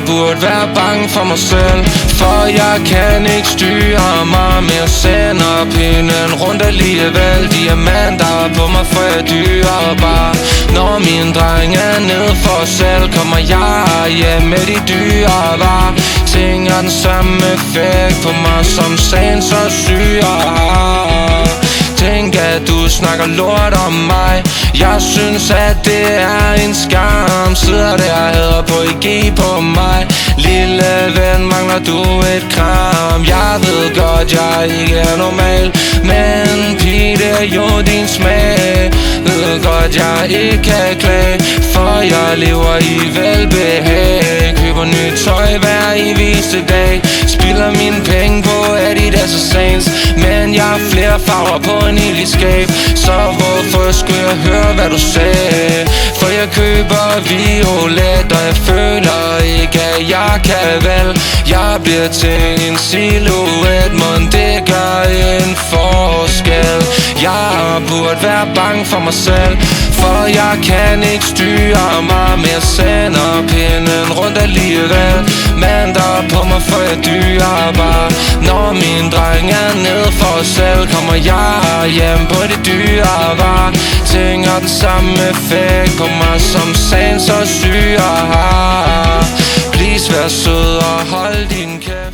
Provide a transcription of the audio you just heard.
burde være bange for mig selv, for jeg kan ikke styre mig mere. Sender pinden rundt alligevel. Diamanter på mig, for jeg dyrebar. Når min dreng er nede for selv, kommer jeg hjem med de dyre varer. Ting har den samme effekt på mig, som sans og syre har. Tænk at du snakker lort om mig. Jeg synes at det er en skam. Sidder der og hader på IG på mig. Lille ven, mangler du et kram? Jeg ved godt jeg ikke er normal, men pige, det er jo din smag. Ved godt jeg ikke kan klage, for jeg lever i velbehag. Køber nyt tøj hver eneste dag. Spilder mine penge på Adidas og Saints, men jeg har flere farver på en hel skab. Så hvorfor skulle jeg høre hvad du sagde? For jeg køber violet, og jeg føler ikke at jeg kan vel. Jeg bliver til en silhuet, men det gør en forskel. Jeg burde være bange for mig selv, for jeg kan ikke styre mig. Men jeg sender pinden rundt alligevel. Men der er på mig, for jeg dyrebar. Når min dreng er nede for selv, kommer jeg hjem på de dyre varer. Ting har den samme effekt på mig, som sans og syre har. Please vær sød og hold din kæft.